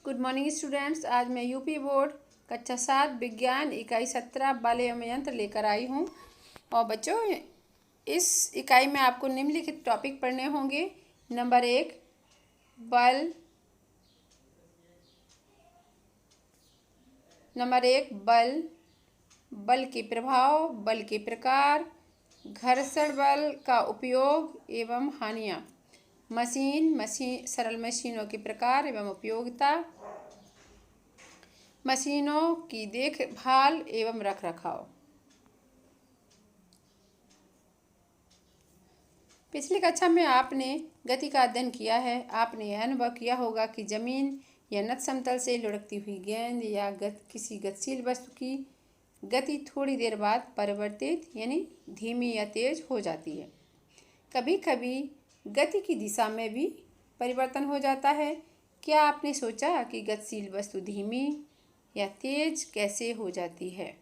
Good morning students. आज मैं UP board कक्षा 7 विज्ञान इकाई 17 बल एवं यंत्र लेकर आई हूँ। और बच्चों, इस इकाई में आपको निम्नलिखित टॉपिक पढ़ने होंगे। नंबर 1 बल, बल के प्रभाव, बल के प्रकार, घर्षण बल का उपयोग एवं हानियाँ, सरल मशीनों के प्रकार एवं उपयोगिता, मशीनों की देखभाल एवं रखरखाव। पिछली कक्षा में आपने गति का अध्ययन किया है। आपने यह अनुभव किया होगा कि जमीन या नत समतल से लुढ़कती हुई गेंद या किसी गतिशील वस्तु की गति थोड़ी देर बाद परिवर्तित यानी धीमी या तेज हो जाती है। कभी कभी गति की दिशा में भी परिवर्तन हो जाता है। क्या आपने सोचा कि गतिशील वस्तु धीमी या तेज कैसे हो जाती है,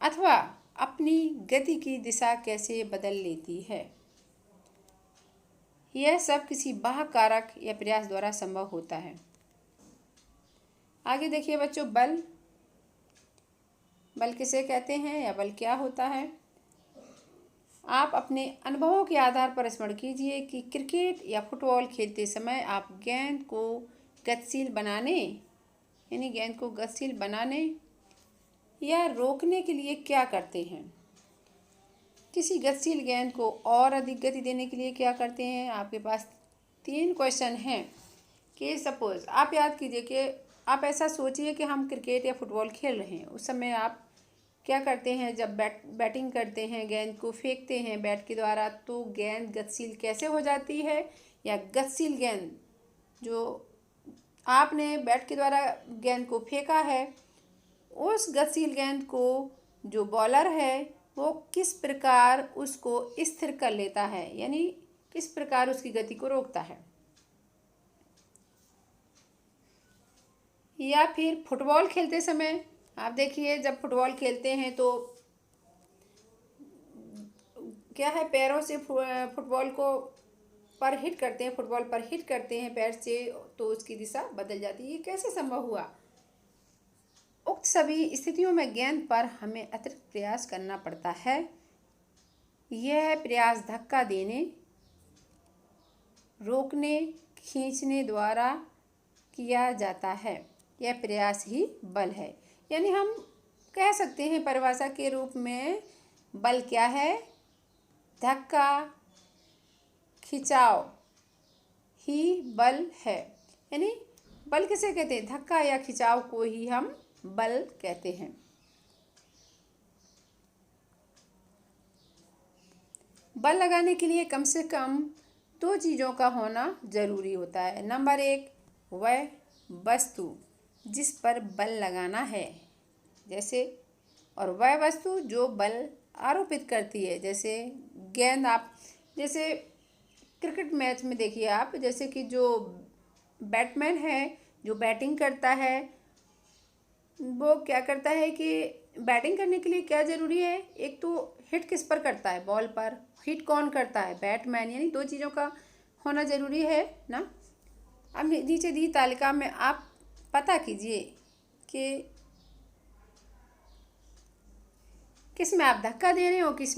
अथवा अपनी गति की दिशा कैसे बदल लेती है? यह सब किसी बाह्य कारक या प्रयास द्वारा संभव होता है। आगे देखिए बच्चों, बल किसे कहते हैं या बल क्या होता है? आप अपने अनुभवों के आधार पर स्मरण कीजिए कि क्रिकेट या फुटबॉल खेलते समय आप गेंद को गतिशील बनाने या रोकने के लिए क्या करते हैं। किसी गतिशील गेंद को और अधिक गति देने के लिए क्या करते हैं। आपके पास 3 क्वेश्चन हैं कि सपोज आप याद कीजिए कि आप ऐसा सोचिए कि हम क्रिकेट या फुटबॉल खेल रहे हैं। उस समय आप क्या करते हैं? जब बैटिंग करते हैं, गेंद को फेंकते हैं बैट के द्वारा, तो गेंद गतिशील कैसे हो जाती है, या गतिशील गेंद जो आपने बैट के द्वारा गेंद को फेंका है, उस गतिशील गेंद को जो बॉलर है वो किस प्रकार उसको स्थिर कर लेता है, यानी किस प्रकार उसकी गति को रोकता है। या फिर फुटबॉल खेलते समय आप देखिए, जब फुटबॉल खेलते हैं तो क्या है, पैरों से फुटबॉल पर हिट करते हैं पैर से, तो उसकी दिशा बदल जाती है। ये कैसे संभव हुआ? उक्त सभी स्थितियों में गेंद पर हमें अतिरिक्त प्रयास करना पड़ता है। यह प्रयास धक्का देने, रोकने, खींचने द्वारा किया जाता है। यह प्रयास ही बल है। यानी हम कह सकते हैं परिभाषा के रूप में, बल क्या है? धक्का, खिंचाव ही बल है। यानी बल किसे कहते हैं? धक्का या खिंचाव को ही हम बल कहते हैं। बल लगाने के लिए कम से कम 2 चीज़ों का होना जरूरी होता है। नंबर 1 वह वस्तु जिस पर बल लगाना है, और वह वस्तु जो बल आरोपित करती है। जैसे गेंद, आप जैसे क्रिकेट मैच में देखिए आप, जैसे कि जो बैट्समैन है जो बैटिंग करता है, वो क्या करता है कि बैटिंग करने के लिए क्या ज़रूरी है? एक तो हिट किस पर करता है? बॉल पर। हिट कौन करता है? बैट्समैन। यानी 2 चीज़ों का होना ज़रूरी है ना। अब नीचे दी तालिका में आप पता कीजिए कि किस में आप धक्का दे रहे हो, किस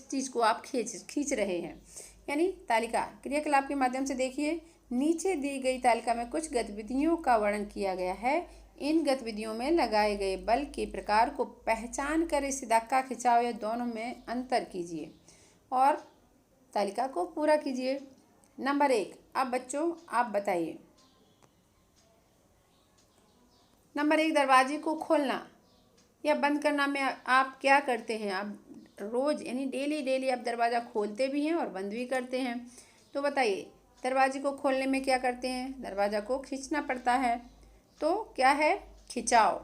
चीज़ को आप खींच रहे हैं। यानी तालिका क्रियाकलाप के माध्यम से देखिए। नीचे दी गई तालिका में कुछ गतिविधियों का वर्णन किया गया है। इन गतिविधियों में लगाए गए बल के प्रकार को पहचान कर इसे धक्का, खिंचाव या दोनों में अंतर कीजिए और तालिका को पूरा कीजिए। नंबर 1, अब बच्चों आप बताइए। नंबर 1, दरवाजे को खोलना या बंद करना में आप क्या करते हैं? आप रोज़ यानी डेली आप दरवाज़ा खोलते भी हैं और बंद भी करते हैं। तो बताइए, दरवाजे को खोलने में क्या करते हैं? दरवाज़ा को खींचना पड़ता है। तो क्या है? खिंचाव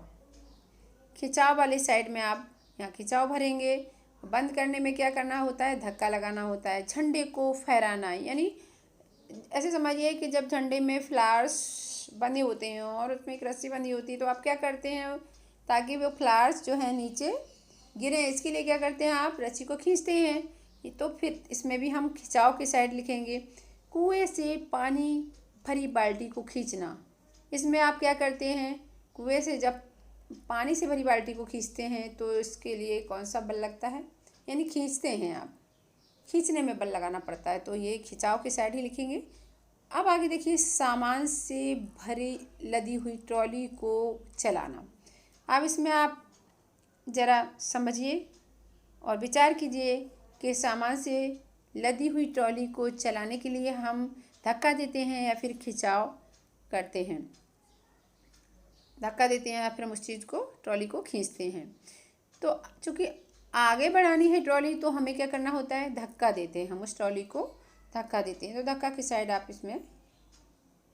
वाली साइड में आप यहाँ खिंचाव भरेंगे। बंद करने में क्या करना होता है? धक्का लगाना होता है। झंडे को फहराना, यानी ऐसे समझिए कि जब झंडे में फ्लावर्स बंधे होते हैं और उसमें एक रस्सी बंधी होती है, तो आप क्या करते हैं ताकि वो फ्लावर्स जो है नीचे गिरे, इसके लिए क्या करते हैं? आप रस्सी को खींचते हैं। तो फिर इसमें भी हम खिंचाव की साइड लिखेंगे। कुएं से पानी भरी बाल्टी को खींचना। इसमें आप क्या करते हैं, कुएं से जब पानी से भरी बाल्टी को खींचते हैं तो इसके लिए कौन सा बल लगता है, यानी खींचते हैं आप, खींचने में बल लगाना पड़ता है, तो ये खिंचाव की साइड ही लिखेंगे। अब आगे देखिए, सामान से भरी लदी हुई ट्रॉली को चलाना। अब इसमें आप ज़रा समझिए और विचार कीजिए कि सामान से लदी हुई ट्रॉली को चलाने के लिए हम धक्का देते हैं या फिर खिंचाव करते हैं। धक्का देते हैं या फिर हम उस चीज़ को, ट्रॉली को खींचते हैं। तो चूँकि आगे बढ़ानी है ट्रॉली तो हमें क्या करना होता है, धक्का देते हैं, हम उस ट्रॉली को धक्का देते हैं। तो धक्का की साइड आप इसमें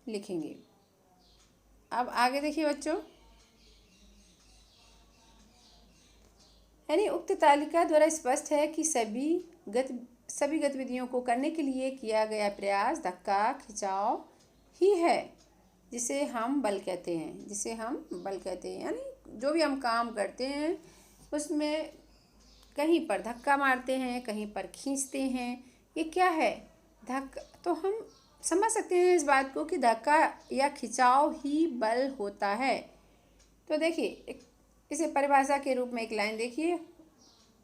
लिखेंगे। अब आगे देखिए बच्चों, यानी उक्त तालिका द्वारा स्पष्ट है कि सभी गतिविधियों को करने के लिए किया गया प्रयास धक्का खिंचाव ही है, जिसे हम बल कहते हैं। यानी जो भी हम काम करते हैं उसमें कहीं पर धक्का मारते हैं, कहीं पर खींचते हैं, ये क्या है, धक्का। तो हम समझ सकते हैं इस बात को कि धक्का या खिंचाव ही बल होता है। तो देखिए, इसे परिभाषा के रूप में एक लाइन देखिए,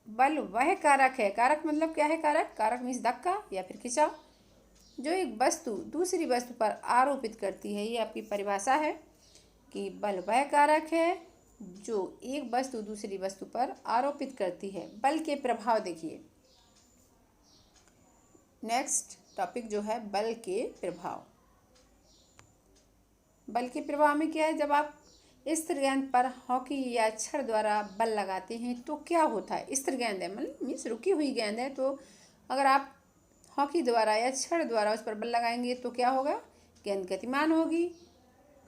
बल वह कारक है, कारक मतलब क्या है, कारक मीन्स धक्का या फिर खिंचाव, जो एक वस्तु दूसरी वस्तु पर आरोपित करती है। ये आपकी परिभाषा है कि बल वह कारक है जो एक वस्तु दूसरी वस्तु पर आरोपित करती है। बल के प्रभाव देखिए, नेक्स्ट टॉपिक जो है बल के प्रभाव। बल के प्रभाव में क्या है, जब आप स्थिर गेंद पर हॉकी या छड़ द्वारा बल लगाते हैं तो क्या होता है, स्थिर गेंद है मतलब मीन्स रुकी हुई गेंद है, तो अगर आप हॉकी द्वारा या छड़ द्वारा उस पर बल लगाएंगे तो क्या होगा, गेंद गतिमान होगी,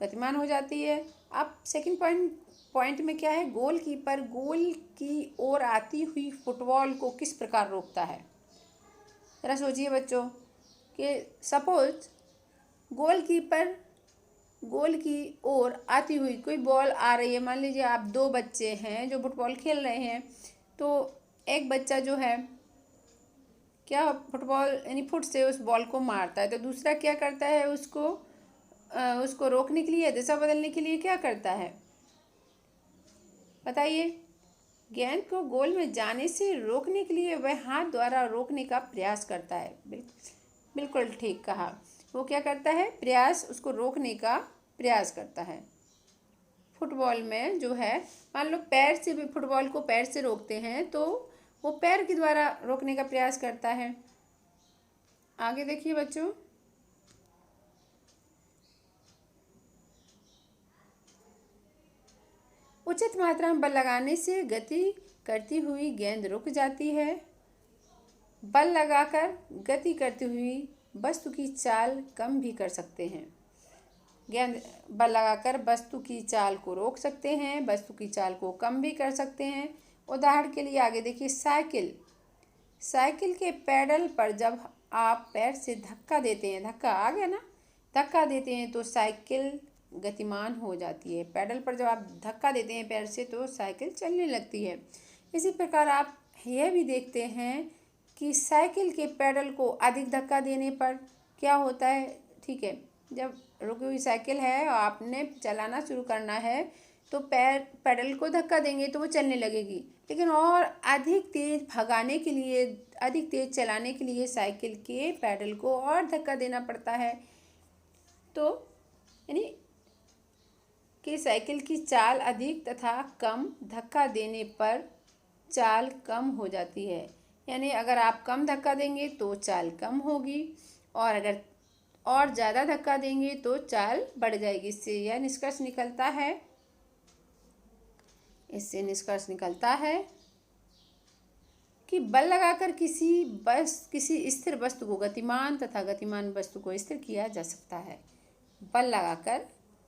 गतिमान हो जाती है। अब सेकंड पॉइंट में क्या है, गोलकीपर गोल की ओर आती हुई फुटबॉल को किस प्रकार रोकता है। जरा सोचिए बच्चों कि सपोज गोलकीपर गोल की ओर आती हुई कोई बॉल आ रही है, मान लीजिए आप दो बच्चे हैं जो फुटबॉल खेल रहे हैं, तो एक बच्चा जो है क्या फुटबॉल यानी फुट से उस बॉल को मारता है, तो दूसरा क्या करता है, उसको रोकने के लिए, दिशा बदलने के लिए क्या करता है, बताइए। गेंद को गोल में जाने से रोकने के लिए वह हाथ द्वारा रोकने का प्रयास करता है। बिल्कुल ठीक कहा, वो क्या करता है, उसको रोकने का प्रयास करता है। फुटबॉल में जो है, मान लो पैर से भी फुटबॉल को पैर से रोकते हैं तो वो पैर के द्वारा रोकने का प्रयास करता है। आगे देखिए बच्चों, उचित मात्रा में बल लगाने से गति करती हुई गेंद रुक जाती है। बल लगाकर गति करती हुई वस्तु की चाल कम भी कर सकते हैं। बल लगाकर वस्तु की चाल को रोक सकते हैं, वस्तु की चाल को कम भी कर सकते हैं। उदाहरण के लिए आगे देखिए, साइकिल के पैडल पर जब आप पैर से धक्का देते हैं, धक्का आ गया ना, धक्का देते हैं तो साइकिल गतिमान हो जाती है। पैडल पर जब आप धक्का देते हैं पैर से तो साइकिल चलने लगती है। इसी प्रकार आप यह भी देखते हैं कि साइकिल के पैडल को अधिक धक्का देने पर क्या होता है, ठीक है, जब रुकी हुई साइकिल है और आपने चलाना शुरू करना है तो पैडल को धक्का देंगे तो वो चलने लगेगी, लेकिन और अधिक तेज़ भगाने के लिए, अधिक तेज़ चलाने के लिए साइकिल के पैडल को और धक्का देना पड़ता है। तो यानी कि साइकिल की चाल अधिक तथा कम धक्का देने पर चाल कम हो जाती है। यानी अगर आप कम धक्का देंगे तो चाल कम होगी और अगर और ज़्यादा धक्का देंगे तो चाल बढ़ जाएगी। इससे निष्कर्ष निकलता है कि बल लगाकर किसी स्थिर वस्तु को गतिमान तथा गतिमान वस्तु को स्थिर किया जा सकता है। बल लगाकर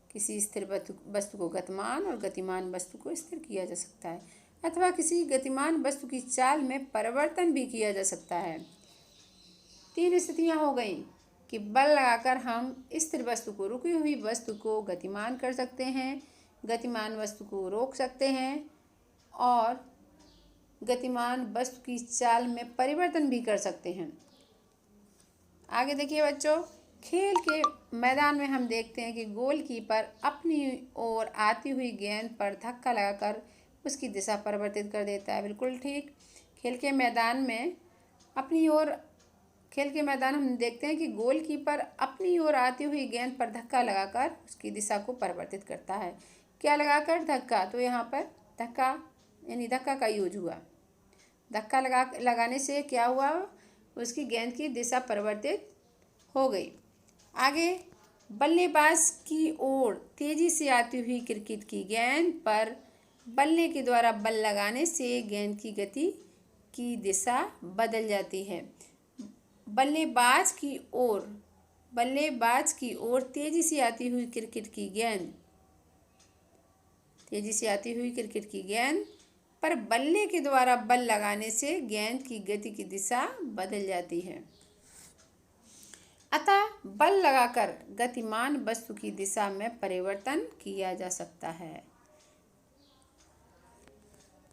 किसी स्थिर वस्तु को गतिमान और गतिमान वस्तु को स्थिर किया जा सकता है, अथवा किसी गतिमान वस्तु की चाल में परिवर्तन भी किया जा सकता है। 3 स्थितियाँ हो गई कि बल लगाकर हम स्थिर वस्तु को, रुकी हुई वस्तु को गतिमान कर सकते हैं, गतिमान वस्तु को रोक सकते हैं और गतिमान वस्तु की चाल में परिवर्तन भी कर सकते हैं। आगे देखिए बच्चों, खेल के मैदान में हम देखते हैं कि गोलकीपर अपनी ओर आती हुई गेंद पर धक्का लगाकर उसकी दिशा परिवर्तित कर देता है। बिल्कुल ठीक। खेल के मैदान में अपनी ओर खेल के मैदान हम देखते हैं कि गोलकीपर अपनी ओर आती हुई गेंद पर धक्का लगाकर उसकी दिशा को परिवर्तित करता है। क्या लगाकर? धक्का। तो यहाँ पर धक्का यानी धक्का का यूज हुआ। धक्का लगाने से क्या हुआ? उसकी गेंद की दिशा परिवर्तित हो गई। आगे, बल्लेबाज की ओर तेजी से आती हुई क्रिकेट की गेंद पर बल्ले के द्वारा बल लगाने से गेंद की गति की दिशा बदल जाती है। बल्लेबाज की ओर तेजी से आती हुई क्रिकेट की गेंद पर बल्ले के द्वारा बल लगाने से गेंद की गति की दिशा बदल जाती है। अतः बल लगाकर गतिमान वस्तु की दिशा में परिवर्तन किया जा सकता है।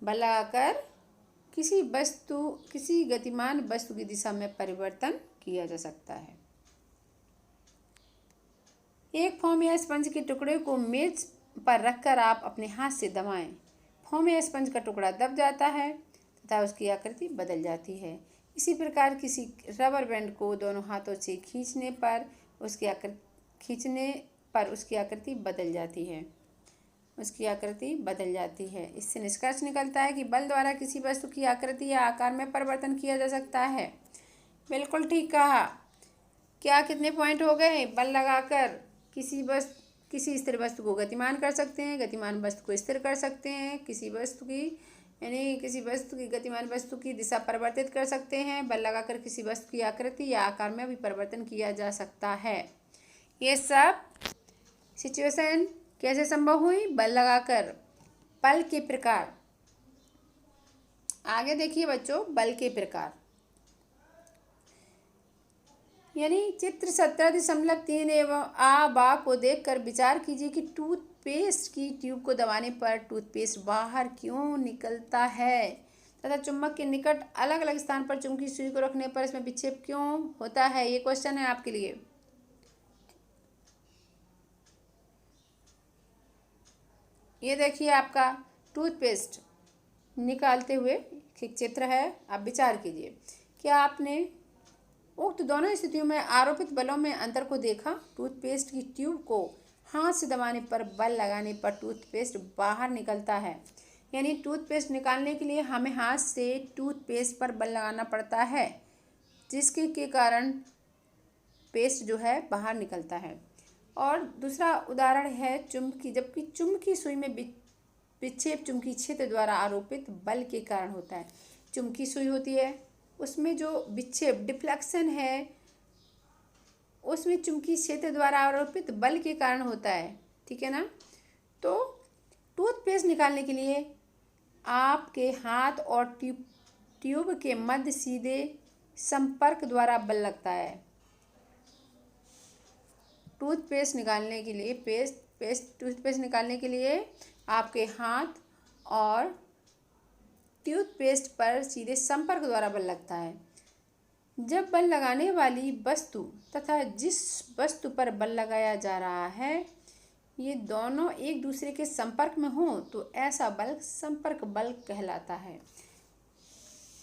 बल लगाकर किसी गतिमान वस्तु की दिशा में परिवर्तन किया जा सकता है। एक फोम या स्पंज के टुकड़े को मेज पर रखकर आप अपने हाथ से दबाएं। फोम या स्पंज का टुकड़ा दब जाता है तथा उसकी आकृति बदल जाती है। इसी प्रकार किसी रबर बैंड को दोनों हाथों से खींचने पर उसकी आकृति बदल जाती है। इससे निष्कर्ष निकलता है कि बल द्वारा किसी वस्तु की आकृति या आकार में परिवर्तन किया जा सकता है। बिल्कुल ठीक कहा। क्या कितने पॉइंट हो गए? बल लगाकर किसी स्थिर वस्तु को गतिमान कर सकते हैं, गतिमान वस्तु को स्थिर कर सकते हैं, किसी वस्तु की गतिमान वस्तु की दिशा परिवर्तित कर सकते हैं। बल लगाकर किसी वस्तु की आकृति या आकार में भी परिवर्तन किया जा सकता है। ये सब सिचुएशन कैसे संभव हुई? बल लगाकर। बल के प्रकार। आगे देखिए बच्चों, बल के प्रकार यानी चित्र 17.3 एवं आ बा को देखकर विचार कीजिए कि टूथपेस्ट की ट्यूब को दबाने पर टूथपेस्ट बाहर क्यों निकलता है तथा चुम्बक के निकट अलग अलग स्थान पर चुम्बकीय सुई को रखने पर इसमें विक्षेप क्यों होता है। ये क्वेश्चन है आपके लिए। ये देखिए आपका टूथपेस्ट निकालते हुए एक चित्र है। आप विचार कीजिए, क्या आपने उक्त दोनों स्थितियों में आरोपित बलों में अंतर को देखा? टूथपेस्ट की ट्यूब को हाथ से दबाने पर बल लगाने पर टूथपेस्ट बाहर निकलता है। यानी टूथपेस्ट निकालने के लिए हमें हाथ से टूथपेस्ट पर बल लगाना पड़ता है, जिसके कारण पेस्ट जो है बाहर निकलता है। और दूसरा उदाहरण है जबकि चुम्बकीय सुई में विक्षेप चुम्बकीय क्षेत्र द्वारा आरोपित बल के कारण होता है। चुम्बकीय सुई होती है, उसमें जो विक्षेप डिफ्लेक्शन है उसमें चुम्बकीय क्षेत्र द्वारा आरोपित बल के कारण होता है। ठीक है ना? तो टूथपेस्ट निकालने के लिए आपके हाथ और ट्यूब के मध्य सीधे संपर्क द्वारा बल लगता है। टूथपेस्ट निकालने के लिए आपके हाथ और टूथपेस्ट पर सीधे संपर्क द्वारा बल लगता है। जब बल लगाने वाली वस्तु तथा जिस वस्तु पर बल लगाया जा रहा है ये दोनों एक दूसरे के संपर्क में हो तो ऐसा बल संपर्क बल कहलाता है।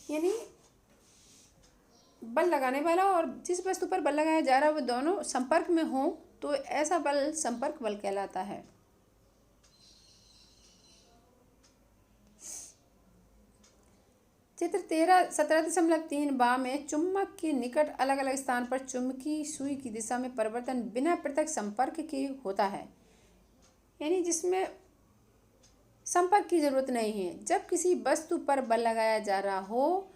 यानी बल लगाने वाला और जिस वस्तु पर बल लगाया जा रहा है वो दोनों संपर्क में हो तो ऐसा बल संपर्क बल कहलाता है। चित्र 17.3 बा में चुम्बक के निकट अलग अलग स्थान पर चुम्बकीय सुई की दिशा में परिवर्तन बिना प्रत्यक्ष संपर्क के होता है। यानी जिसमें संपर्क की जरूरत नहीं है। जब किसी वस्तु पर बल लगाया जा रहा हो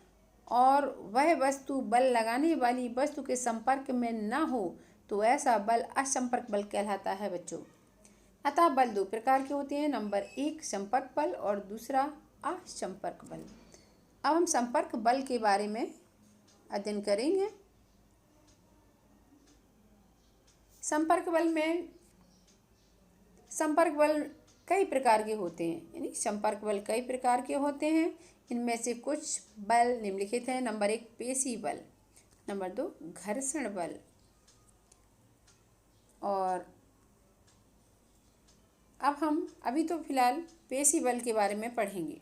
और वह वस्तु बल लगाने वाली वस्तु के संपर्क में न हो तो ऐसा बल असंपर्क बल कहलाता है बच्चों। अतः बल दो प्रकार के होते हैं। नंबर 1 संपर्क बल और दूसरा असंपर्क बल। अब हम संपर्क बल के बारे में अध्ययन करेंगे। संपर्क बल कई प्रकार के होते हैं। यानी संपर्क बल कई प्रकार के होते हैं। इनमें से कुछ बल निम्नलिखित हैं। नंबर 1 पेशी बल, नंबर 2 घर्षण बल, और अब हम अभी तो फिलहाल पेशी बल के बारे में पढ़ेंगे।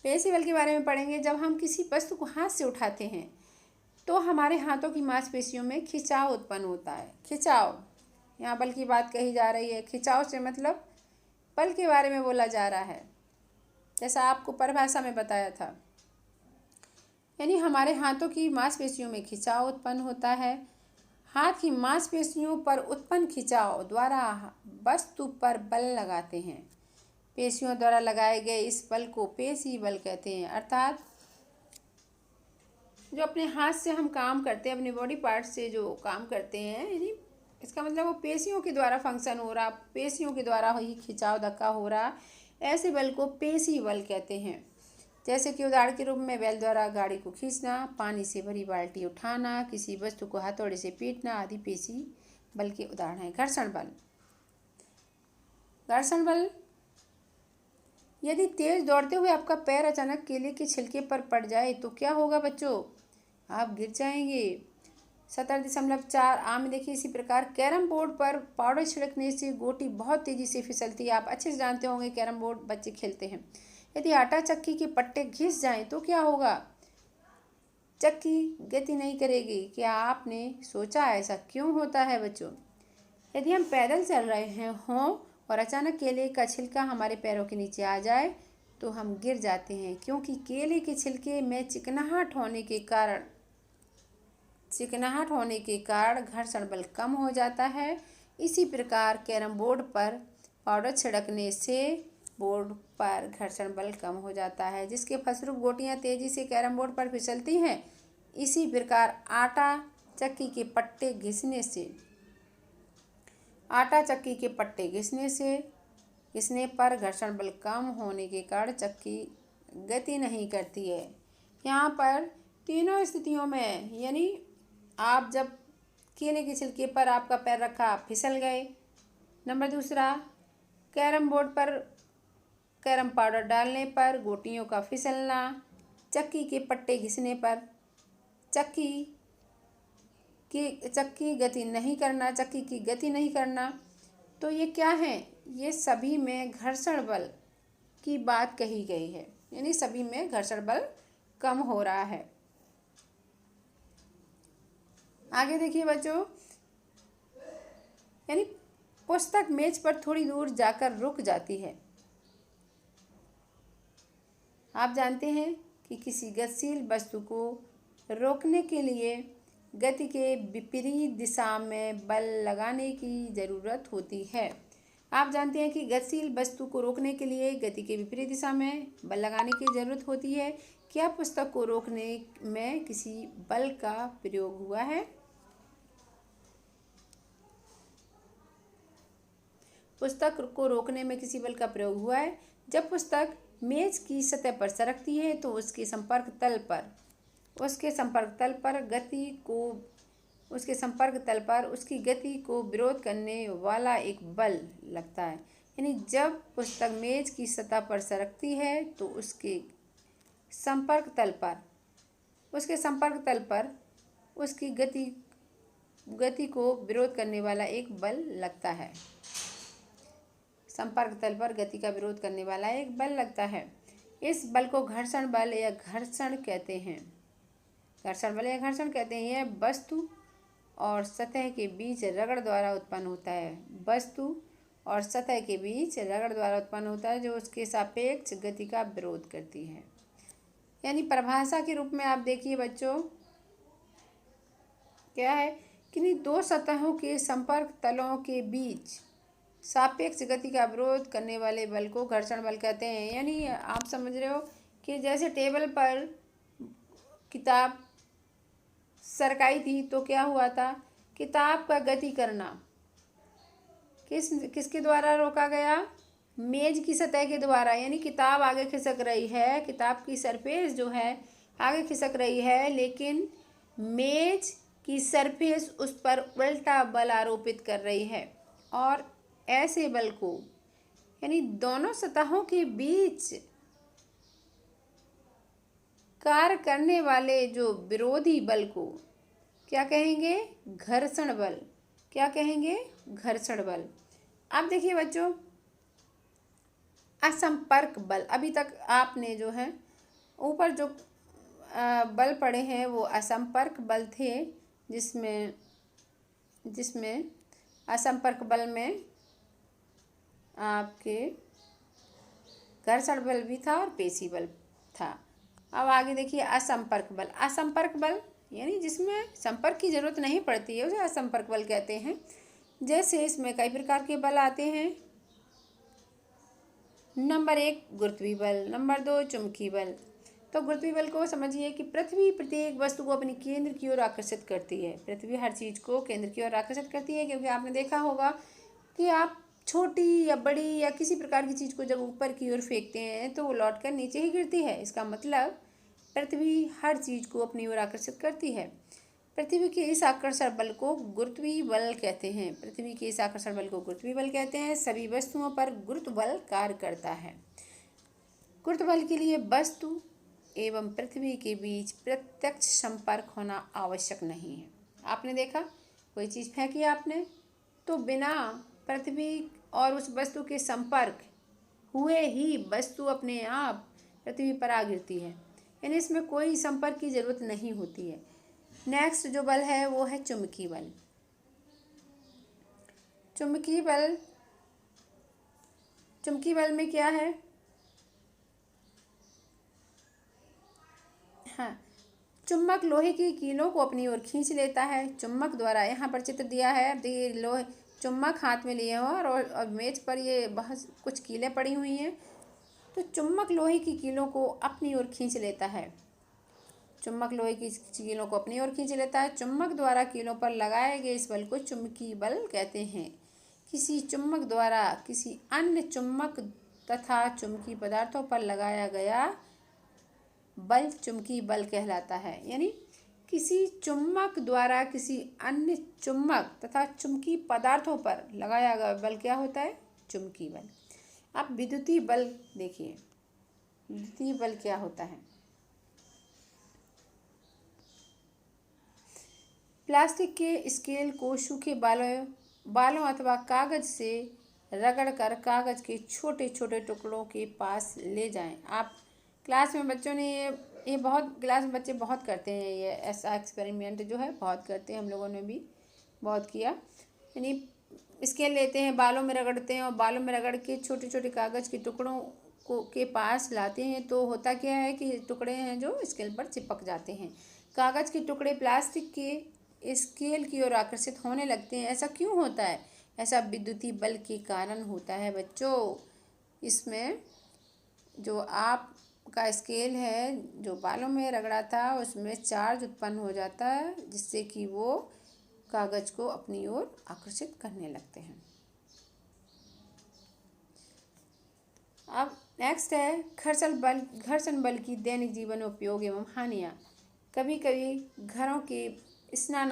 पेशी बल के बारे में पढ़ेंगे। जब हम किसी वस्तु को हाथ से उठाते हैं तो हमारे हाथों की मांसपेशियों में खिंचाव उत्पन्न होता है। खिंचाव, यहाँ बल की बात कही जा रही है। खिंचाव से मतलब बल के बारे में बोला जा रहा है, जैसा आपको परिभाषा में बताया था। यानी हमारे हाथों की मांसपेशियों में खिंचाव उत्पन्न होता है। हाथ की मांसपेशियों पर उत्पन्न खिंचाव द्वारा वस्तु पर बल लगाते हैं। पेशियों द्वारा लगाए गए इस बल को पेशी बल कहते हैं। अर्थात जो अपने हाथ से हम काम करते हैं, अपने बॉडी पार्ट से जो काम करते हैं, यानी इसका मतलब वो पेशियों के द्वारा फंक्शन हो रहा, पेशियों के द्वारा ही खिंचाव धक्का हो रहा, ऐसे बल को पेशी बल कहते हैं। जैसे कि उदाहरण के रूप में बैल द्वारा गाड़ी को खींचना, पानी से भरी बाल्टी उठाना, किसी वस्तु को हथौड़े से पीटना आदि पेशी बल के उदाहरण हैं। घर्षण बल। घर्षण बल, यदि तेज दौड़ते हुए आपका पैर अचानक केले के छिलके पर पड़ जाए तो क्या होगा बच्चों? आप गिर जाएंगे। 17.4 आम में देखिए इसी प्रकार कैरम बोर्ड पर पाउडर छिड़कने से गोटी बहुत तेजी से फिसलती है। आप अच्छे से जानते होंगे, कैरम बोर्ड बच्चे खेलते हैं। यदि आटा चक्की के पट्टे घिस जाएं तो क्या होगा? चक्की गति नहीं करेगी। क्या आपने सोचा ऐसा क्यों होता है बच्चों? यदि हम पैदल चल रहे हों और अचानक केले का छिलका हमारे पैरों के नीचे आ जाए तो हम गिर जाते हैं, क्योंकि केले के छिलके में चिकनाहट होने के कारण घर्षण बल कम हो जाता है। इसी प्रकार कैरम बोर्ड पर पाउडर छिड़कने से बोर्ड पर घर्षण बल कम हो जाता है, जिसके फलस्वरूप गोटियां तेजी से कैरम बोर्ड पर फिसलती हैं। इसी प्रकार आटा चक्की के पट्टे घिसने पर घर्षण बल कम होने के कारण चक्की गति नहीं करती है। यहाँ पर तीनों स्थितियों में, यानी आप जब केले के छिलके पर आपका पैर रखा, फिसल गए। नंबर दूसरा, कैरम बोर्ड पर कैरम पाउडर डालने पर गोटियों का फिसलना, चक्की के पट्टे घिसने पर चक्की की गति नहीं करना। तो ये क्या है? ये सभी में घर्षण बल की बात कही गई है, यानी सभी में घर्षण बल कम हो रहा है। आगे देखिए बच्चों, यानी पुस्तक मेज पर थोड़ी दूर जाकर रुक जाती है। आप जानते हैं कि किसी गतिशील वस्तु को रोकने के लिए गति के विपरीत दिशा में बल लगाने की ज़रूरत होती है। आप जानते हैं कि गतिशील वस्तु को रोकने के लिए गति के विपरीत दिशा में बल लगाने की ज़रूरत होती है। क्या पुस्तक को रोकने में किसी बल का प्रयोग हुआ है? पुस्तक को रोकने में किसी बल का प्रयोग हुआ है। जब पुस्तक मेज की सतह पर सरकती है तो उसके संपर्क तल पर उसकी गति को विरोध करने वाला एक बल लगता है। यानी जब पुस्तक मेज की सतह पर सरकती है तो उसके संपर्क तल पर उसकी गति को विरोध करने वाला एक बल लगता है। संपर्क तल पर गति का विरोध करने वाला एक बल लगता है। इस बल को घर्षण बल या घर्षण कहते हैं। यह वस्तु और सतह के बीच रगड़ द्वारा उत्पन्न होता है, जो उसके सापेक्ष गति का विरोध करती है। यानी परिभाषा के रूप में आप देखिए बच्चों, क्या है कि दो सतहों के संपर्क तलों के बीच सापेक्ष गति का विरोध करने वाले बल को घर्षण बल कहते हैं। यानी आप समझ रहे हो कि जैसे टेबल पर किताब सरकाई थी तो क्या हुआ था? किताब का गति करना किसके द्वारा रोका गया? मेज की सतह के द्वारा। यानी किताब आगे खिसक रही है, किताब की सरफेस जो है आगे खिसक रही है, लेकिन मेज की सरफेस उस पर उल्टा बल आरोपित कर रही है। और ऐसे बल को, यानी दोनों सतहों के बीच कार्य करने वाले जो विरोधी बल को क्या कहेंगे? घर्षण बल। क्या कहेंगे? घर्षण बल। अब देखिए बच्चों, असंपर्क बल। अभी तक आपने जो है ऊपर जो बल पढ़े हैं वो असंपर्क बल थे, जिसमें असंपर्क बल में आपके घर्षण बल भी था और पेशी बल था। अब आगे देखिए असंपर्क बल। असंपर्क बल यानी जिसमें संपर्क की जरूरत नहीं पड़ती है उसे असंपर्क बल कहते हैं। जैसे इसमें कई प्रकार के बल आते हैं। नंबर 1 गुरुत्वीय बल, नंबर 2 चुंबकीय बल। तो गुरुत्वीय बल को समझिए कि पृथ्वी प्रत्येक वस्तु को अपने केंद्र की ओर आकर्षित करती है। पृथ्वी हर चीज को केंद्र की ओर आकर्षित करती है, क्योंकि आपने देखा होगा कि आप छोटी या बड़ी या किसी प्रकार की चीज को जब ऊपर की ओर फेंकते हैं तो वो लौट कर नीचे ही गिरती है। इसका मतलब पृथ्वी हर चीज को अपनी ओर आकर्षित करती है। पृथ्वी के इस आकर्षण बल को गुरुत्वीय बल कहते हैं। पृथ्वी के इस आकर्षण बल को गुरुत्वीय बल कहते हैं। सभी वस्तुओं पर गुरुत्व बल कार्य करता है। गुरुत्व बल के लिए वस्तु एवं पृथ्वी के बीच प्रत्यक्ष संपर्क होना आवश्यक नहीं है। आपने देखा, कोई चीज फेंकी आपने तो बिना पृथ्वी और उस वस्तु के संपर्क हुए ही वस्तु अपने आप पृथ्वी पर आ गिरती है, यानी इसमें कोई संपर्क की जरूरत नहीं होती है। नेक्स्ट जो बल है वो है चुंबकीय बल। चुंबकीय बल में क्या है? हाँ, चुम्बक लोहे की कीलों को अपनी ओर खींच लेता है। चुम्बक द्वारा, यहाँ पर चित्र दिया है, अब देखिए लोहे चुम्बक हाथ में लिए हुए और मेज पर ये बहुत कुछ कीलें पड़ी हुई हैं। तो चुम्बक लोहे की कीलों को अपनी ओर खींच लेता है। चुम्बक लोहे की कीलों को अपनी ओर खींच लेता है। चुम्बक द्वारा कीलों पर लगाए गए इस बल को चुंबकीय बल कहते हैं। किसी चुम्बक द्वारा किसी अन्य चुम्बक तथा चुंबकीय पदार्थों पर लगाया गया बल चुंबकीय बल कहलाता है। यानी किसी चुम्बक द्वारा किसी अन्य चुम्बक तथा चुंबकीय पदार्थों पर लगाया गया बल क्या होता है? चुंबकीय बल। अब विद्युतीय बल देखिए, विद्युतीय बल क्या होता है? प्लास्टिक के स्केल को सूखे बालों अथवा कागज से रगड़कर कागज के छोटे छोटे टुकड़ों के पास ले जाएं। आप क्लास में बच्चों ने ये बहुत क्लास में बच्चे बहुत करते हैं, ये ऐसा एक्सपेरिमेंट जो है बहुत करते हैं, हम लोगों ने भी बहुत किया। यानी स्केल लेते हैं, बालों में रगड़ते हैं और बालों में रगड़ के छोटे छोटे कागज़ के टुकड़ों को के पास लाते हैं। तो होता क्या है कि टुकड़े हैं जो स्केल पर चिपक जाते हैं। कागज़ के टुकड़े प्लास्टिक के स्केल की ओर आकर्षित होने लगते हैं। ऐसा क्यों होता है? ऐसा विद्युतीय बल के कारण होता है बच्चों। इसमें जो आपका स्केल है जो बालों में रगड़ा था उसमें चार्ज उत्पन्न हो जाता है, जिससे कि वो कागज़ को अपनी ओर आकर्षित करने लगते हैं। अब नेक्स्ट है घर्षण बल की दैनिक जीवन में उपयोग एवं हानियाँ। कभी कभी घरों के स्नान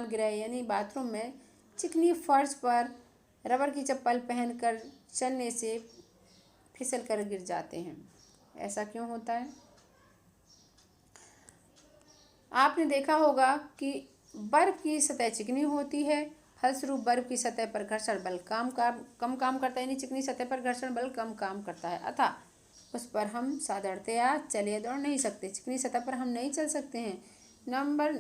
गृह यानी बाथरूम में चिकनी फर्श पर रबर की चप्पल पहनकर चलने से फिसल कर गिर जाते हैं। ऐसा क्यों होता है? आपने देखा होगा कि बर्फ की सतह चिकनी होती है, फलस्वरूप बर्फ की सतह पर घर्षण बल कम काम करता है, यानी चिकनी सतह पर घर्षण बल कम काम करता है, अतः उस पर हम साधारणतया चल या दौड़ नहीं सकते। चिकनी सतह पर हम नहीं चल सकते हैं। नंबर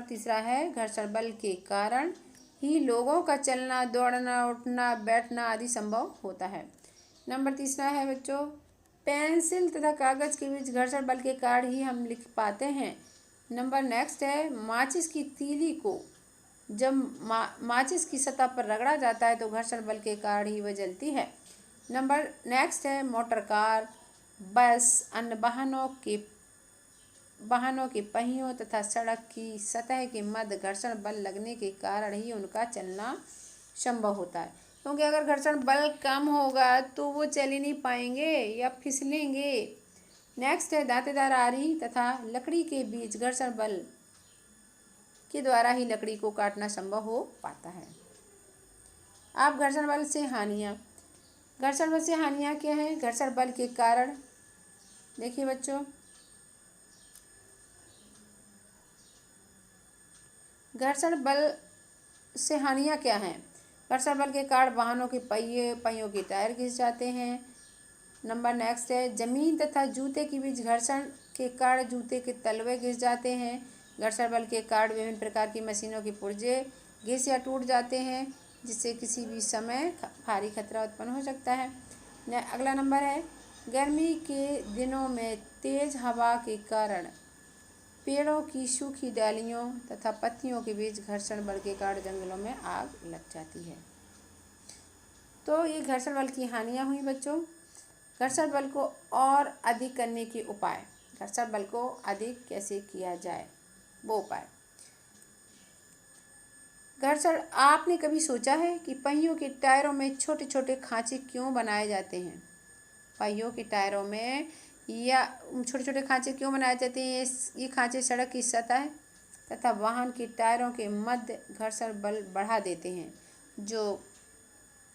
तीसरा है घर्षण बल के कारण ही लोगों का चलना, दौड़ना, उठना, बैठना आदि संभव होता है। नंबर तीसरा है बच्चों, पेंसिल तथा कागज के बीच घर्षण बल के कारण ही हम लिख पाते हैं। नंबर नेक्स्ट है माचिस की तीली को जब माचिस की सतह पर रगड़ा जाता है तो घर्षण बल के कारण ही वह जलती है। नंबर नेक्स्ट है मोटर कार, बस, अन्य वाहनों के पहियों तथा सड़क की सतह के मध्य घर्षण बल लगने के कारण ही उनका चलना संभव होता है। क्योंकि अगर घर्षण बल कम होगा तो वो चल ही नहीं पाएंगे या फिसलेंगे। नेक्स्ट है दांतेदार आरी तथा लकड़ी के बीच घर्षण बल के द्वारा ही लकड़ी को काटना संभव हो पाता है। अब घर्षण बल से हानियाँ क्या हैं? घर्षण बल के कारण देखिए बच्चों, घर्षण बल से हानियाँ क्या हैं। घर्षण बल के कारण वाहनों के पहियों के टायर घिस जाते हैं। नंबर नेक्स्ट है, जमीन तथा जूते के बीच घर्षण के कारण जूते के तलवे घिस जाते हैं। घर्षण बल के कारण विभिन्न प्रकार की मशीनों के पुर्जे घिस या टूट जाते हैं, जिससे किसी भी समय भारी खतरा उत्पन्न हो सकता है। अगला नंबर है, गर्मी के दिनों में तेज हवा के कारण पेड़ों की सूखी डालियों तथा पत्तियों के बीच घर्षण बल के कारण जंगलों में आग लग जाती है। तो ये घर्षण बल की हानियाँ हुई बच्चों। घर्षण बल को और अधिक करने के उपाय, घर्षण बल को अधिक कैसे किया जाए वो उपाय। घर्षण, आपने कभी सोचा है कि पहियों के टायरों में छोटे छोटे खांचे क्यों बनाए जाते हैं। पहियों के टायरों में या छोटे छोटे खांचे क्यों बनाए जाते हैं। ये खांचे सड़क की सतह तथा वाहन के टायरों के मध्य घर्षण बल बढ़ा देते हैं। जो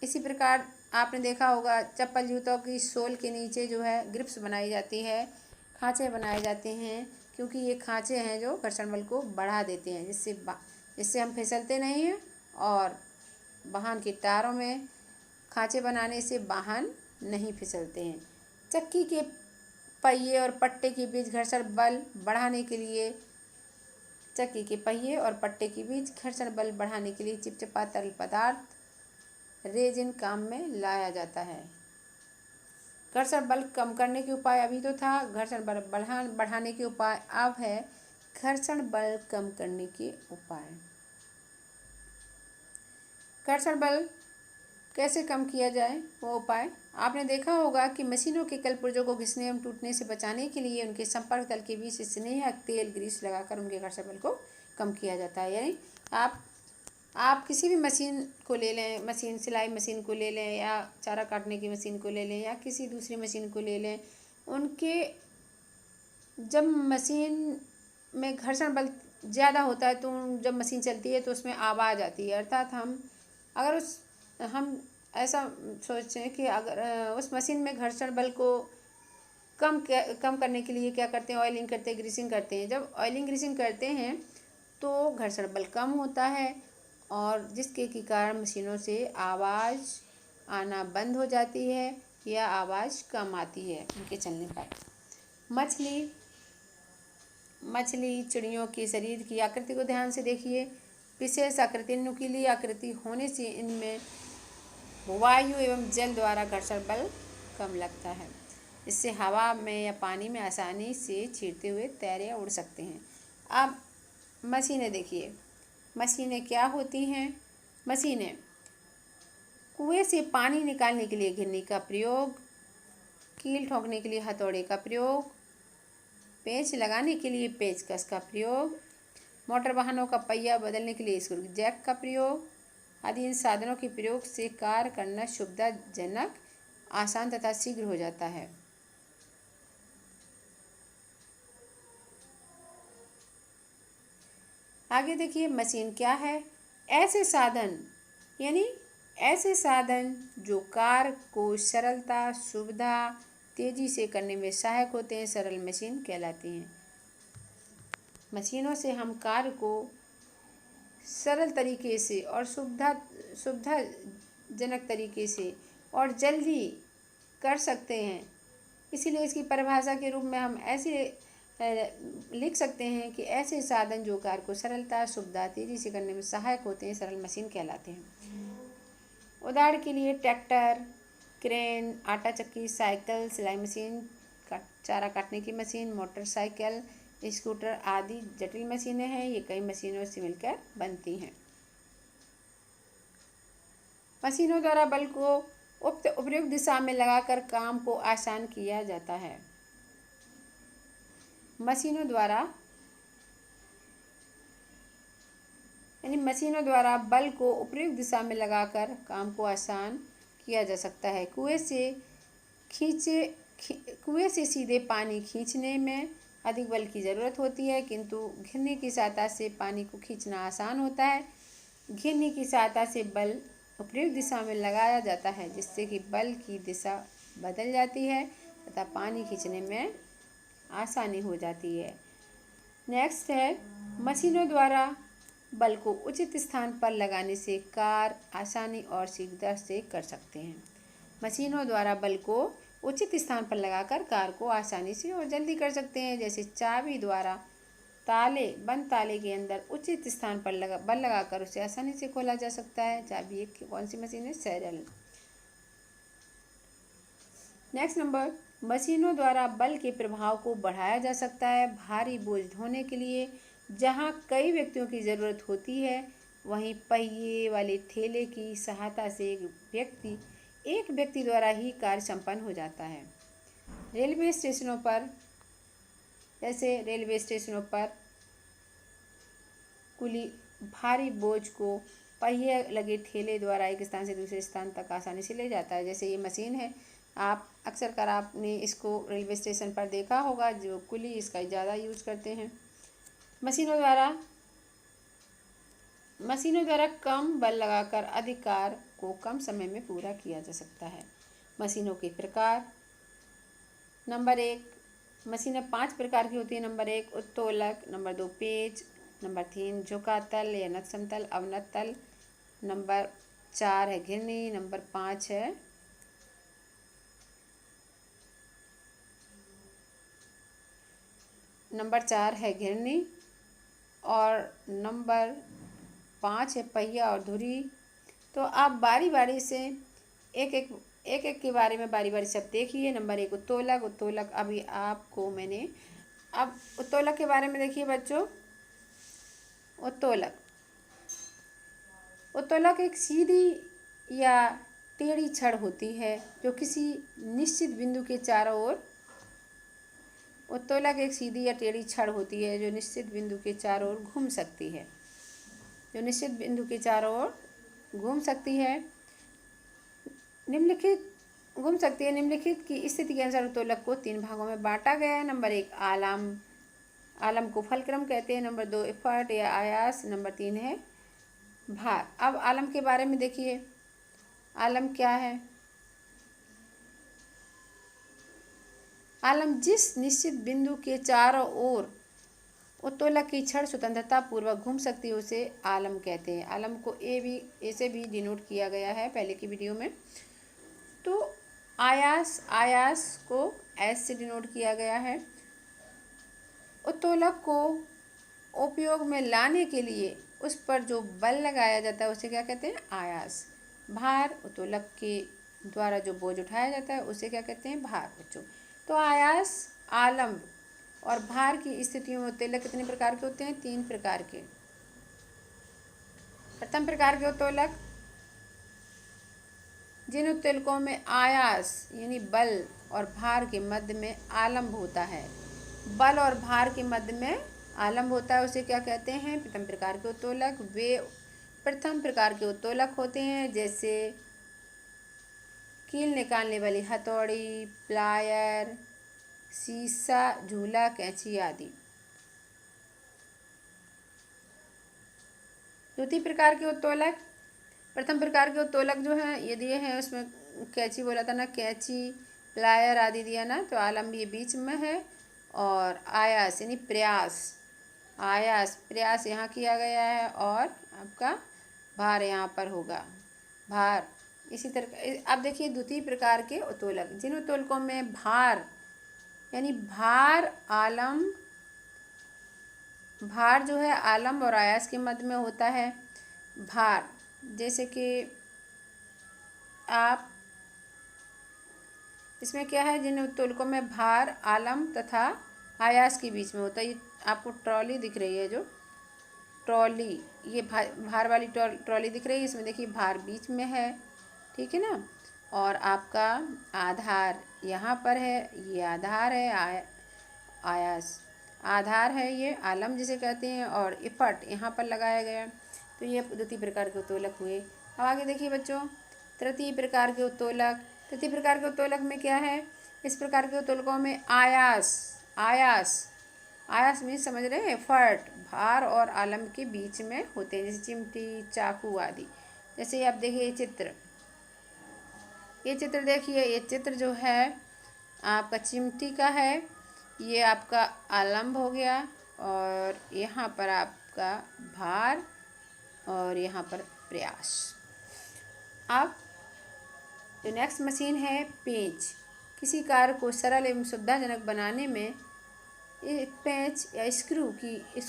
इसी प्रकार आपने देखा होगा, चप्पल जूतों की सोल के नीचे जो है ग्रिप्स बनाई जाती है, खांचे बनाए जाते हैं, क्योंकि ये खांचे हैं जो घर्षण बल को बढ़ा देते हैं, जिससे हम फिसलते नहीं हैं। और वाहन के टायरों में खांचे बनाने से वाहन नहीं फिसलते हैं। चक्की के पहिए और पट्टे के बीच घर्षण बल बढ़ाने के लिए चिपचिपा तरल पदार्थ रेजिन काम में लाया जाता है। घर्षण बल कम करने के उपाय अभी तो था, घर्षण बल बढ़ाने के उपाय अब है घर्षण बल कम करने के उपाय। घर्षण बल कैसे कम किया जाए वो उपाय। आपने देखा होगा कि मशीनों के कलपुर्जों को घिसने एवं टूटने से बचाने के लिए उनके संपर्क तल के बीच स्नेह तेल ग्रीस लगाकर उनके घर्षण बल को कम किया जाता है। यानी आप किसी भी मशीन को ले लें, सिलाई मशीन को ले लें या चारा काटने की मशीन को ले लें या किसी दूसरी मशीन को ले लें, उनके जब मशीन में घर्षण बल ज़्यादा होता है तो जब मशीन चलती है तो उसमें आवाज़ आती है। अर्थात हम ऐसा सोचें कि अगर उस मशीन में घर्षण बल को कम करने के लिए क्या करते हैं, ऑयलिंग करते हैं, ग्रीसिंग करते हैं। जब ऑयलिंग ग्रीसिंग करते हैं तो घर्षण बल कम होता है और जिसके के कारण मशीनों से आवाज़ आना बंद हो जाती है या आवाज़ कम आती है उनके चलने पर। मछली चिड़ियों के शरीर की आकृति को ध्यान से देखिए। विशेष आकृति, नुकीली आकृति होने से इनमें वायु एवं जल द्वारा घर्षण बल कम लगता है। इससे हवा में या पानी में आसानी से चीरते हुए तैर या उड़ सकते हैं। अब मशीनें देखिए, मशीनें क्या होती हैं। मशीनें कुएं से पानी निकालने के लिए घिरनी का प्रयोग, कील ठोकने के लिए हथौड़े का प्रयोग, पेंच लगाने के लिए पेचकस का प्रयोग, मोटर वाहनों का पहिया बदलने के लिए स्क्रू जैक का प्रयोग आदि इन साधनों के प्रयोग से कार्य करना सुविधाजनक, आसान तथा शीघ्र हो जाता है। आगे देखिए, मशीन क्या है। ऐसे साधन जो कार्य को सरलता, सुविधा, तेजी से करने में सहायक होते हैं, सरल मशीन कहलाती हैं। मशीनों से हम कार्य को सरल तरीके से और सुविधाजनक तरीके से और जल्दी कर सकते हैं। इसीलिए इसकी परिभाषा के रूप में हम ऐसे लिख सकते हैं कि ऐसे साधन जो कार्य को सरलता, सुविधा, तेजी से करने में सहायक होते हैं, सरल मशीन कहलाते हैं। उदाहरण के लिए ट्रैक्टर, क्रेन, आटा चक्की, साइकिल, सिलाई मशीन, चारा काटने की मशीन, मोटरसाइकिल, स्कूटर आदि जटिल मशीनें हैं। ये कई मशीनों से मिलकर बनती हैं। मशीनों द्वारा बल को उपयुक्त दिशा में लगाकर काम को आसान किया जाता है। मशीनों द्वारा बल को उपयुक्त दिशा में लगाकर काम को आसान किया जा सकता है। कुएं से सीधे पानी खींचने में अधिक बल की ज़रूरत होती है, किंतु घिरनी की सहायता से पानी को खींचना आसान होता है। घिरनी की सहायता से बल उपयुक्त दिशा में लगाया जाता है, जिससे कि बल की दिशा बदल जाती है तथा पानी खींचने में आसानी हो जाती है। नेक्स्ट है, मशीनों द्वारा बल को उचित स्थान पर लगाने से कार्य आसानी और शीघ्रता से कर सकते हैं। मशीनों द्वारा बल को उचित स्थान पर लगाकर कार्य को आसानी से और जल्दी कर सकते हैं। जैसे चाबी द्वारा बंद ताले के अंदर उचित स्थान पर बल लगाकर उसे आसानी से खोला जा सकता है। चाबी एक कौन सी मशीन है? सरल। नेक्स्ट नंबर, मशीनों द्वारा बल के प्रभाव को बढ़ाया जा सकता है। भारी बोझ ढोने के लिए जहां कई व्यक्तियों की ज़रूरत होती है, वहीं पहिए वाले ठेले की सहायता से एक व्यक्ति द्वारा ही कार्य संपन्न हो जाता है। रेलवे स्टेशनों पर कुली भारी बोझ को पहिए लगे ठेले द्वारा एक स्थान से दूसरे स्थान तक आसानी से ले जाता है। जैसे ये मशीन है, आप अक्सर कर आपने इसको रेलवे स्टेशन पर देखा होगा, जो कुली इसका ज़्यादा यूज करते हैं। मशीनों द्वारा कम बल लगाकर अधिक कार्य को कम समय में पूरा किया जा सकता है। मशीनों के प्रकार, नंबर 1, मशीनें 5 प्रकार की होती है। नंबर 1 उत्तोलक, नंबर 2 पेच, नंबर 3 झुका तल या नत समतल अवनत तल, नंबर 4 है घिरनी, नंबर 5 है घिरनी और नंबर 5 है पहिया और धुरी। तो आप बारी बारी से एक के बारे में बारी बारी सब देखिए। नंबर 1 उत्तोलक अभी आपको मैंने अब उत्तोलक के बारे में देखिए बच्चों। उत्तोलक एक सीधी या टेढ़ी छड़ होती है जो किसी निश्चित बिंदु के चारों ओर उत्तोलक एक सीधी या टेढ़ी छड़ होती है जो निश्चित बिंदु के चारों ओर घूम सकती है। निम्नलिखित की स्थिति के अनुसार उत्तोलक को 3 भागों में बांटा गया है। नंबर 1 आलम को फलक्रम कहते हैं। नंबर 2 एफर्ट या आयास। नंबर 3 है भार। अब आलम के बारे में देखिए, आलम क्या है? आलम जिस निश्चित बिंदु के चारों ओर उत्तोलक की छड़ स्वतंत्रता पूर्वक घूम सकती है उसे आलम कहते हैं। आलम को ए से भी डिनोट किया गया है पहले की वीडियो में। तो आयास को एस से डिनोट किया गया है। उत्तोलक को उपयोग में लाने के लिए उस पर जो बल लगाया जाता है उसे क्या कहते हैं? आयास। भार, उत्तोलक के द्वारा जो बोझ उठाया जाता है उसे क्या कहते हैं? भार बच्चों। तो आयास, आलम और भार की स्थितियों में उत्तोलक कितने प्रकार के होते हैं? 3 प्रकार के। प्रथम प्रकार के उत्तोलक, जिन उत्तोलकों में आयास यानी बल और भार के मध्य में आलम्ब होता है, बल और भार के मध्य में आलम्ब होता है, उसे क्या कहते हैं? प्रथम प्रकार के उत्तोलक। वे प्रथम प्रकार के उत्तोलक होते हैं जैसे कील निकालने वाली हथौड़ी, प्लायर, शीशा, झूला, कैंची आदि। द्वितीय प्रकार के उत्तोलक, प्रथम प्रकार के उत्तोलक जो हैं ये दिए हैं, उसमें कैंची बोला था ना, कैंची, प्लायर आदि दिया ना, तो आलम्ब ये बीच में है और आयास यानी प्रयास यहाँ किया गया है और आपका भार यहाँ पर होगा, भार। इसी तरह अब देखिए द्वितीय प्रकार के उत्तोलक, जिन उत्तोलकों में भार यानी भार जो है आलम्ब और आयास के मध्य में होता है। भार जैसे कि आप इसमें क्या है, जिन उत्तोलकों में भार आलम्ब तथा आयास के बीच में होता है। ये आपको ट्रॉली दिख रही है, जो ट्रॉली, ये भार वाली ट्रॉली दिख रही है, इसमें देखिए भार बीच में है, ठीक है ना। और आपका आधार यहाँ पर है, ये आधार है, आयास आधार है, ये आलम जिसे कहते हैं, और इफट यहाँ पर लगाया गया। तो ये द्वितीय प्रकार के उत्तोलक हुए। अब आगे देखिए बच्चों, तृतीय प्रकार के उत्तोलक। तृतीय प्रकार के उत्तोलक में क्या है? इस प्रकार के उत्तोलकों में आयास में समझ रहे हैं, एफर्ट भार और आलम के बीच में होते हैं, जैसे चिमटी, चाकू आदि। जैसे आप देखिए ये चित्र देखिए, ये चित्र जो है आपका चिमटी का है ये आपका आलम्ब हो गया और यहाँ पर आपका भार और यहाँ पर प्रयास। अब जो नेक्स्ट मशीन है पेंच। किसी कार्य को सरल एवं सुविधाजनक बनाने में एक पेंच या स्क्रू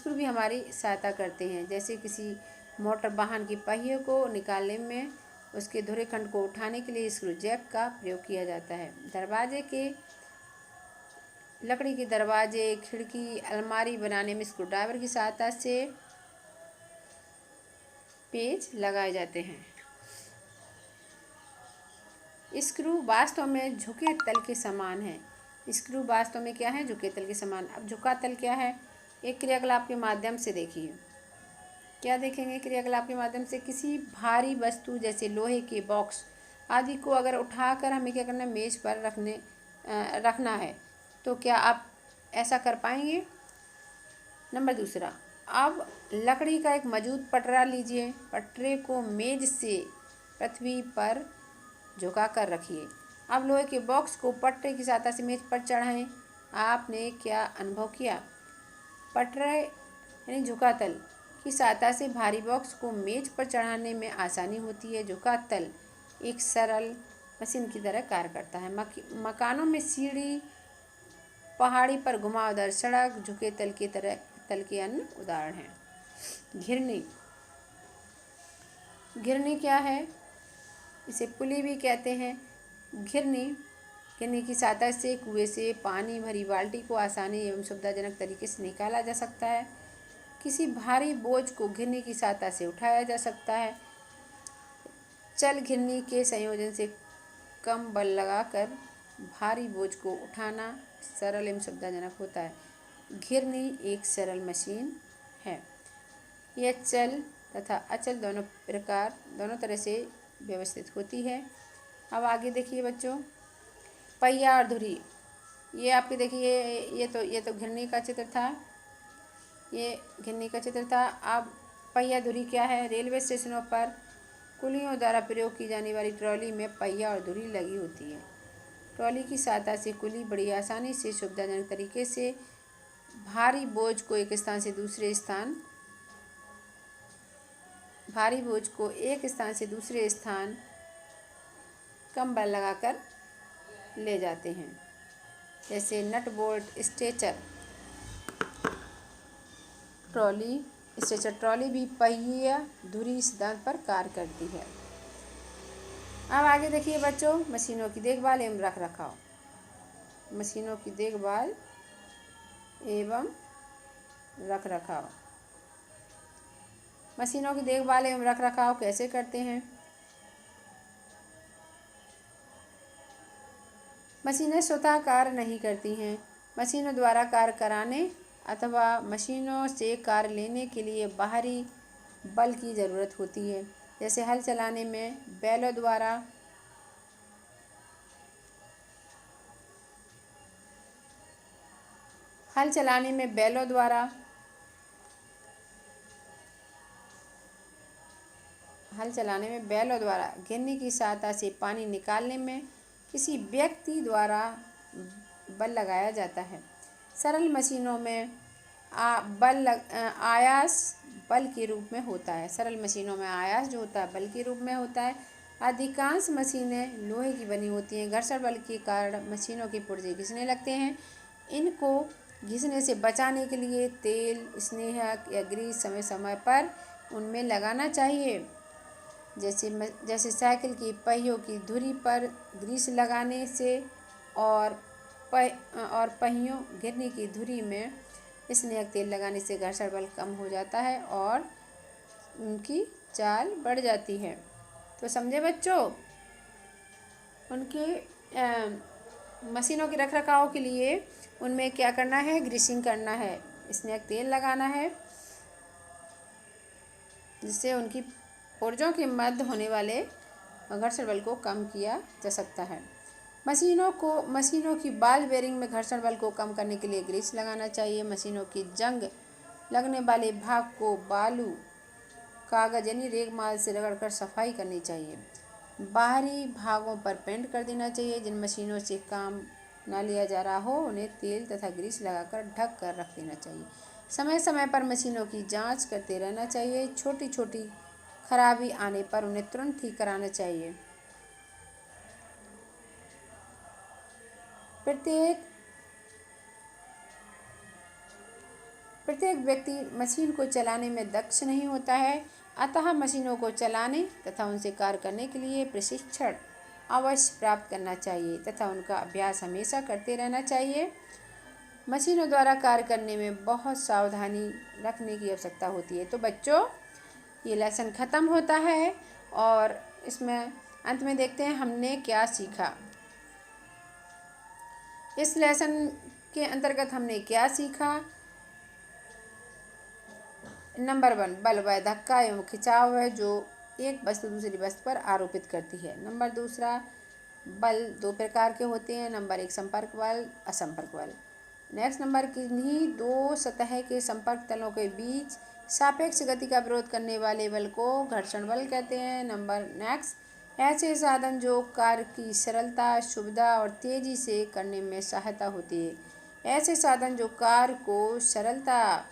भी हमारी सहायता करते हैं। जैसे किसी मोटर वाहन की पहिए को निकालने में उसके धुरे खंड को उठाने के लिए स्क्रू जैक का प्रयोग किया जाता है। लकड़ी के दरवाजे, खिड़की, अलमारी बनाने में स्क्रू ड्राइवर की सहायता से पेंच लगाए जाते हैं। स्क्रू वास्तव में झुके तल के समान है। स्क्रू वास्तव में क्या है? झुके तल के समान। अब झुका तल क्या है? एक क्रियाकलाप के माध्यम से देखिए। क्या देखेंगे क्रियाकलाप के माध्यम से? किसी भारी वस्तु जैसे लोहे के बॉक्स आदि को अगर उठाकर हमें क्या करना है? मेज पर रखना है, तो क्या आप ऐसा कर पाएंगे? नंबर दूसरा, अब लकड़ी का एक मजबूत पटरा लीजिए। पटरे को मेज से पृथ्वी पर झुका कर रखिए। अब लोहे के बॉक्स को पटरे की सहायता से मेज पर चढ़ाएं। आपने क्या अनुभव किया? पटरे यानी झुका तल की सहायता से भारी बॉक्स को मेज पर चढ़ाने में आसानी होती है। झुका तल एक सरल मशीन की तरह कार्य करता है। मकानों में सीढ़ी, पहाड़ी पर घुमावदार सड़क झुके तल के अन्य उदाहरण हैं। घिरनी क्या है? इसे पुली भी कहते हैं। घिरनी की सहायता से कुएं से पानी भरी बाल्टी को आसानी एवं सुविधाजनक तरीके से निकाला जा सकता है। किसी भारी बोझ को घिरनी की सहायता से उठाया जा सकता है। चल घिरनी के संयोजन से कम बल लगाकर भारी बोझ को उठाना सरल एवं सुविधाजनक होता है। घिरनी एक सरल मशीन है। यह चल तथा अचल दोनों तरह से व्यवस्थित होती है। अब आगे देखिए बच्चों, पहिया और धुरी। ये आपके देखिए, ये तो घिरनी का चित्र था। अब पहिया धुरी क्या है? रेलवे स्टेशनों पर कुलियों द्वारा प्रयोग की जाने वाली ट्रॉली में पहिया और धुरी लगी होती है। ट्रॉली की सहायता से कुली बड़ी आसानी से सुविधाजनक तरीके से भारी बोझ को एक स्थान से दूसरे स्थान कम बल लगाकर ले जाते हैं। जैसे नट बोल्ट, स्ट्रेचर ट्रॉली भी पहिया धुरी सिद्धांत पर कार्य करती है। अब आगे देखिए बच्चों, मशीनों की देखभाल एवं रखरखाव। मशीनों की देखभाल एवं रखरखाव। मशीनों की देखभाल एवं रखरखाव कैसे करते हैं? मशीनें स्वतः कार्य नहीं करती हैं। मशीनों द्वारा कार्य कराने अथवा मशीनों से कार्य लेने के लिए बाहरी बल की ज़रूरत होती है। जैसे हल चलाने में बैलों द्वारा घिरनी की सहायता से पानी निकालने में किसी व्यक्ति द्वारा बल लगाया जाता है। सरल मशीनों में आयास बल के रूप में होता है। सरल मशीनों में आयास जो होता है बल के रूप में होता है। अधिकांश मशीनें लोहे की बनी होती हैं। घर्षण बल के कारण मशीनों के पुर्जे घिसने लगते हैं। इनको घिसने से बचाने के लिए तेल, स्नेहक या ग्रीस समय समय पर उनमें लगाना चाहिए। जैसे साइकिल की पहियों की धुरी पर ग्रीस लगाने से और पहियों घिरनी की धुरी में स्नेहक तेल लगाने से घर्षण बल कम हो जाता है और उनकी चाल बढ़ जाती है। तो समझे बच्चों, उनके मशीनों के रखरखाव के लिए उनमें क्या करना है? ग्रीसिंग करना है, स्नेहक तेल लगाना है, जिससे उनकी पुर्जों के मध्य होने वाले घर्षण बल को कम किया जा सकता है। मशीनों की बॉल बेयरिंग में घर्षण बल को कम करने के लिए ग्रीस लगाना चाहिए। मशीनों की जंग लगने वाले भाग को बालू, कागज यानी रेगमाल से रगड़कर सफाई करनी चाहिए। बाहरी भागों पर पेंट कर देना चाहिए। जिन मशीनों से काम ना लिया जा रहा हो उन्हें तेल तथा ग्रीस लगाकर ढक कर रख देना चाहिए। समय समय पर मशीनों की जांच करते रहना चाहिए। छोटी छोटी खराबी आने पर उन्हें तुरंत ठीक कराना चाहिए। प्रत्येक व्यक्ति मशीन को चलाने में दक्ष नहीं होता है, अतः मशीनों को चलाने तथा उनसे कार्य करने के लिए प्रशिक्षण अवश्य प्राप्त करना चाहिए तथा उनका अभ्यास हमेशा करते रहना चाहिए। मशीनों द्वारा कार्य करने में बहुत सावधानी रखने की आवश्यकता होती है। तो बच्चों, ये लेसन ख़त्म होता है और इसमें अंत में देखते हैं हमने क्या सीखा। इस लेसन के अंतर्गत हमने क्या सीखा। नंबर 1, बल व धक्का एवं खिंचाव है जो एक वस्तु दूसरी वस्तु पर आरोपित करती है। नंबर 2, बल 2 प्रकार के होते हैं। नंबर 1, संपर्क बल, असंपर्क बल। नेक्स्ट नंबर, किन्हीं दो सतह के संपर्क तलों के बीच सापेक्ष गति का विरोध करने वाले बल को घर्षण बल कहते हैं। नंबर नेक्स्ट, ऐसे साधन जो कार्य की सरलता, सुविधा और तेजी से करने में सहायता होती है। ऐसे साधन जो कार्य को सरलता,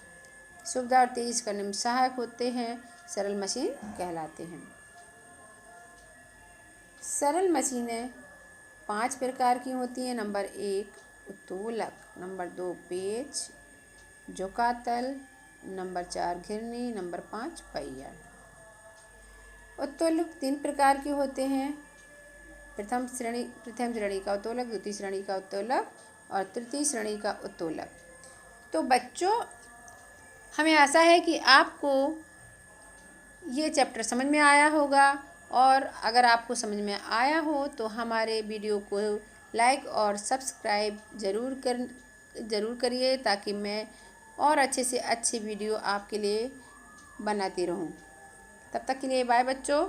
सुविधा और तेजी से करने में सहायक होते हैं सरल मशीन कहलाते हैं। सरल मशीनें 5 प्रकार की होती हैं। नंबर 1, उत्तोलक। नंबर 2, पेच, झुकातल। नंबर 4, घिरनी। नंबर 5, पहिया। उत्तोलक 3 प्रकार के होते हैं। प्रथम श्रेणी का उत्तोलक, द्वितीय श्रेणी का उत्तोलक और तृतीय श्रेणी का उत्तोलक। तो बच्चों, हमें आशा है कि आपको ये चैप्टर समझ में आया होगा और अगर आपको समझ में आया हो तो हमारे वीडियो को लाइक और सब्सक्राइब ज़रूर करिए ताकि मैं और अच्छे से अच्छी वीडियो आपके लिए बनाती रहूं। तब तक के लिए बाय बच्चों।